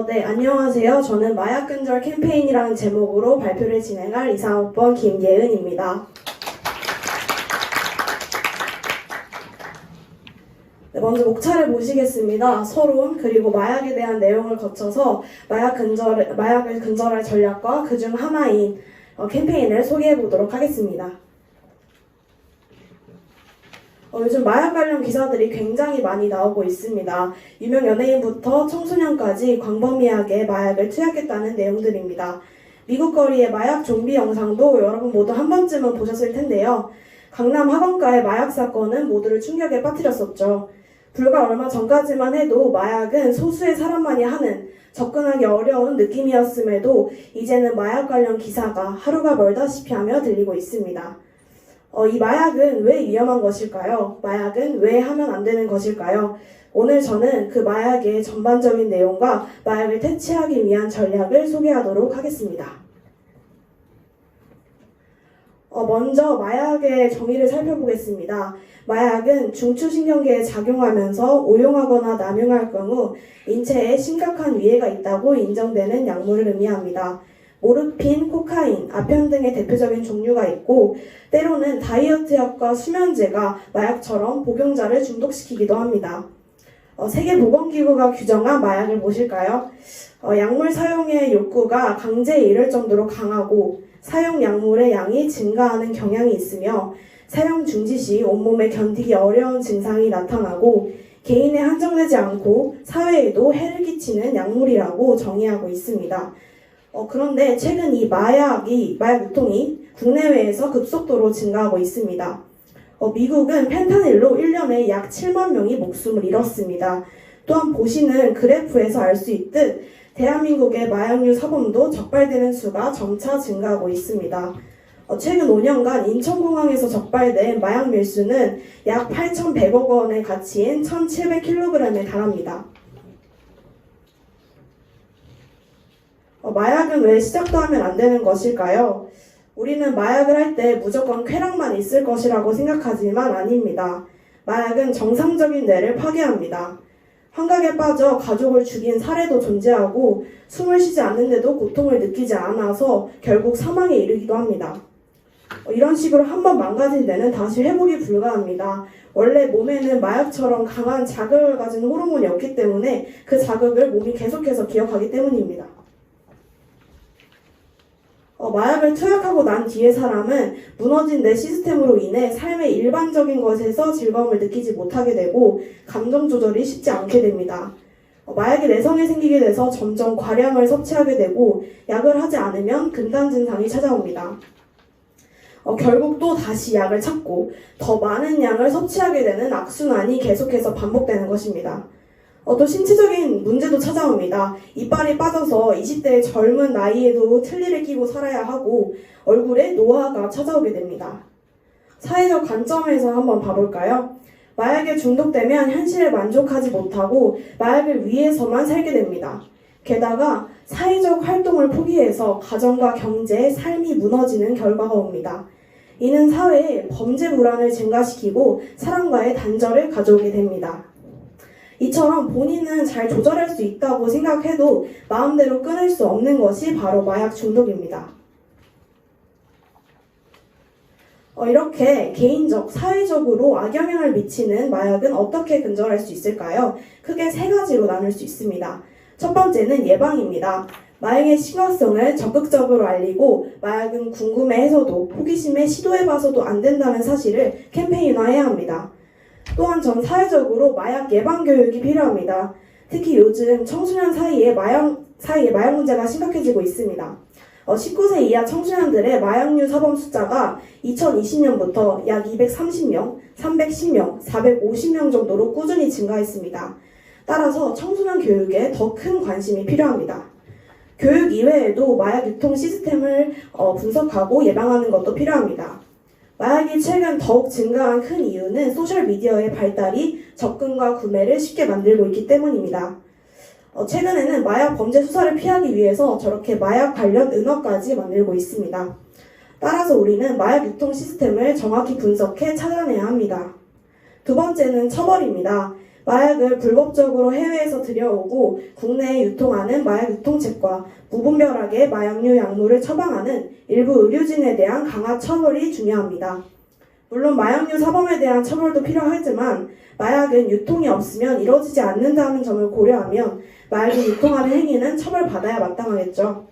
네, 안녕하세요. 저는 마약 근절 캠페인이라는 제목으로 발표를 진행할 이사학번 김예은입니다. 네, 먼저 목차를 모시겠습니다. 서론 그리고 마약에 대한 내용을 거쳐서 마약을 근절할 전략과 그중 하나인 캠페인을 소개해 보도록 하겠습니다. 요즘 마약 관련 기사들이 굉장히 많이 나오고 있습니다. 유명 연예인부터 청소년까지 광범위하게 마약을 투약했다는 내용들입니다. 미국 거리의 마약 좀비 영상도 여러분 모두 한 번쯤은 보셨을 텐데요. 강남 학원가의 마약 사건은 모두를 충격에 빠뜨렸었죠. 불과 얼마 전까지만 해도 마약은 소수의 사람만이 하는 접근하기 어려운 느낌이었음에도 이제는 마약 관련 기사가 하루가 멀다시피 하며 들리고 있습니다. 이 마약은 왜 위험한 것일까요? 마약은 왜 하면 안 되는 것일까요? 오늘 저는 그 마약의 전반적인 내용과 마약을 퇴치하기 위한 전략을 소개하도록 하겠습니다. 먼저 마약의 정의를 살펴보겠습니다. 마약은 중추신경계에 작용하면서 오용하거나 남용할 경우 인체에 심각한 위해가 있다고 인정되는 약물을 의미합니다. 모르핀, 코카인, 아편 등의 대표적인 종류가 있고 때로는 다이어트약과 수면제가 마약처럼 복용자를 중독시키기도 합니다. 세계보건기구가 규정한 마약을 보실까요? 약물 사용의 욕구가 강제에 이를 정도로 강하고 사용 약물의 양이 증가하는 경향이 있으며 사용 중지 시 온몸에 견디기 어려운 증상이 나타나고 개인에 한정되지 않고 사회에도 해를 끼치는 약물이라고 정의하고 있습니다. 그런데 최근 이 마약 유통이 국내외에서 급속도로 증가하고 있습니다. 미국은 펜타닐로 1년에 약 7만 명이 목숨을 잃었습니다. 또한 보시는 그래프에서 알 수 있듯 대한민국의 마약류 사범도 적발되는 수가 점차 증가하고 있습니다. 최근 5년간 인천공항에서 적발된 마약 밀수는 약 8,100억 원의 가치인 1,700kg에 달합니다. 마약은 왜 시작도 하면 안 되는 것일까요? 우리는 마약을 할 때 무조건 쾌락만 있을 것이라고 생각하지만 아닙니다. 마약은 정상적인 뇌를 파괴합니다. 환각에 빠져 가족을 죽인 사례도 존재하고 숨을 쉬지 않는데도 고통을 느끼지 않아서 결국 사망에 이르기도 합니다. 이런 식으로 한번 망가진 데는 다시 회복이 불가합니다. 원래 몸에는 마약처럼 강한 자극을 가진 호르몬이 없기 때문에 그 자극을 몸이 계속해서 기억하기 때문입니다. 마약을 투약하고 난 뒤에 사람은 무너진 내 시스템으로 인해 삶의 일반적인 것에서 즐거움을 느끼지 못하게 되고 감정 조절이 쉽지 않게 됩니다. 마약의 내성이 생기게 돼서 점점 과량을 섭취하게 되고 약을 하지 않으면 금단 증상이 찾아옵니다. 결국 또 다시 약을 찾고 더 많은 양을 섭취하게 되는 악순환이 계속해서 반복되는 것입니다. 또 신체적인 문제도 찾아옵니다. 이빨이 빠져서 20대의 젊은 나이에도 틀니를 끼고 살아야 하고 얼굴에 노화가 찾아오게 됩니다. 사회적 관점에서 한번 봐볼까요? 마약에 중독되면 현실에 만족하지 못하고 마약을 위해서만 살게 됩니다. 게다가 사회적 활동을 포기해서 가정과 경제, 삶이 무너지는 결과가 옵니다. 이는 사회에 범죄 불안을 증가시키고 사람과의 단절을 가져오게 됩니다. 이처럼 본인은 잘 조절할 수 있다고 생각해도 마음대로 끊을 수 없는 것이 바로 마약 중독입니다. 이렇게 개인적, 사회적으로 악영향을 미치는 마약은 어떻게 근절할 수 있을까요? 크게 세 가지로 나눌 수 있습니다. 첫 번째는 예방입니다. 마약의 심각성을 적극적으로 알리고 마약은 궁금해해서도 호기심에 시도해봐서도 안 된다는 사실을 캠페인화해야 합니다. 또한 전 사회적으로 마약 예방 교육이 필요합니다. 특히 요즘 청소년 사이에 마약 문제가 심각해지고 있습니다. 19세 이하 청소년들의 마약류 사범 숫자가 2020년부터 약 230명, 310명, 450명 정도로 꾸준히 증가했습니다. 따라서 청소년 교육에 더 큰 관심이 필요합니다. 교육 이외에도 마약 유통 시스템을 분석하고 예방하는 것도 필요합니다. 마약이 최근 더욱 증가한 큰 이유는 소셜미디어의 발달이 접근과 구매를 쉽게 만들고 있기 때문입니다. 최근에는 마약 범죄 수사를 피하기 위해서 저렇게 마약 관련 은어까지 만들고 있습니다. 따라서 우리는 마약 유통 시스템을 정확히 분석해 찾아내야 합니다. 두 번째는 처벌입니다. 마약을 불법적으로 해외에서 들여오고 국내에 유통하는 마약 유통책과 무분별하게 마약류 약물을 처방하는 일부 의료진에 대한 강화 처벌이 중요합니다. 물론 마약류 사범에 대한 처벌도 필요하지만 마약은 유통이 없으면 이루어지지 않는다는 점을 고려하면 마약을 유통하는 행위는 처벌받아야 마땅하겠죠.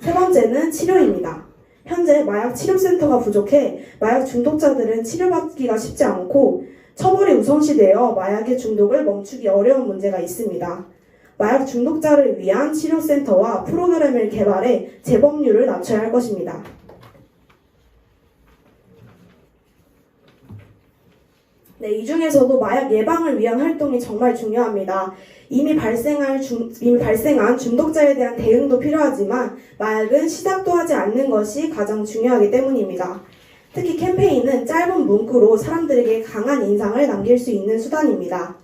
세 번째는 치료입니다. 현재 마약 치료센터가 부족해 마약 중독자들은 치료받기가 쉽지 않고 처벌이 우선시되어 마약의 중독을 멈추기 어려운 문제가 있습니다. 마약 중독자를 위한 치료센터와 프로그램을 개발해 재범률을 낮춰야 할 것입니다. 네, 이 중에서도 마약 예방을 위한 활동이 정말 중요합니다. 이미 발생한 중독자에 대한 대응도 필요하지만 마약은 시작도 하지 않는 것이 가장 중요하기 때문입니다. 특히 캠페인은 짧은 문구로 사람들에게 강한 인상을 남길 수 있는 수단입니다.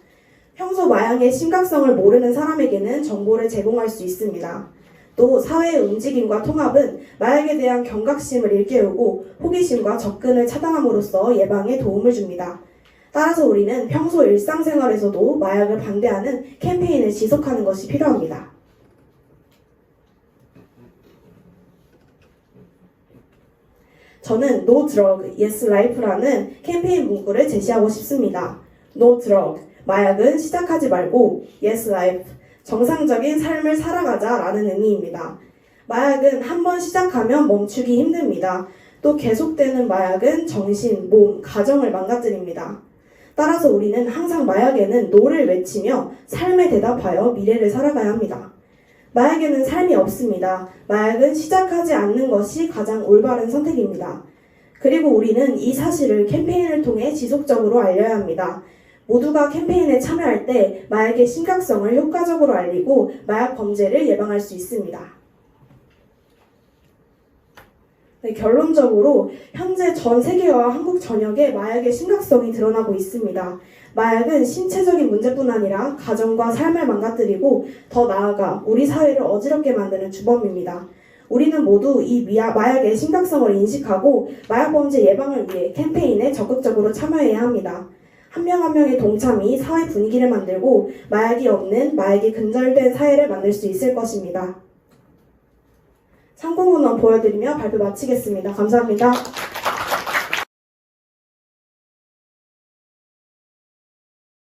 평소 마약의 심각성을 모르는 사람에게는 정보를 제공할 수 있습니다. 또 사회의 움직임과 통합은 마약에 대한 경각심을 일깨우고 호기심과 접근을 차단함으로써 예방에 도움을 줍니다. 따라서 우리는 평소 일상생활에서도 마약을 반대하는 캠페인을 지속하는 것이 필요합니다. 저는 No Drug, Yes Life라는 캠페인 문구를 제시하고 싶습니다. No Drug, 마약은 시작하지 말고 Yes Life, 정상적인 삶을 살아가자 라는 의미입니다. 마약은 한번 시작하면 멈추기 힘듭니다. 또 계속되는 마약은 정신, 몸, 가정을 망가뜨립니다. 따라서 우리는 항상 마약에는 노를 외치며 삶에 대답하여 미래를 살아가야 합니다. 마약에는 삶이 없습니다. 마약은 시작하지 않는 것이 가장 올바른 선택입니다. 그리고 우리는 이 사실을 캠페인을 통해 지속적으로 알려야 합니다. 모두가 캠페인에 참여할 때 마약의 심각성을 효과적으로 알리고 마약 범죄를 예방할 수 있습니다. 네, 결론적으로 현재 전 세계와 한국 전역에 마약의 심각성이 드러나고 있습니다. 마약은 신체적인 문제뿐 아니라 가정과 삶을 망가뜨리고 더 나아가 우리 사회를 어지럽게 만드는 주범입니다. 우리는 모두 이 마약의 심각성을 인식하고 마약 범죄 예방을 위해 캠페인에 적극적으로 참여해야 합니다. 한 명 한 명의 동참이 사회 분위기를 만들고 마약이 없는 마약이 근절된 사회를 만들 수 있을 것입니다. 참고문헌 보여드리며 발표 마치겠습니다. 감사합니다.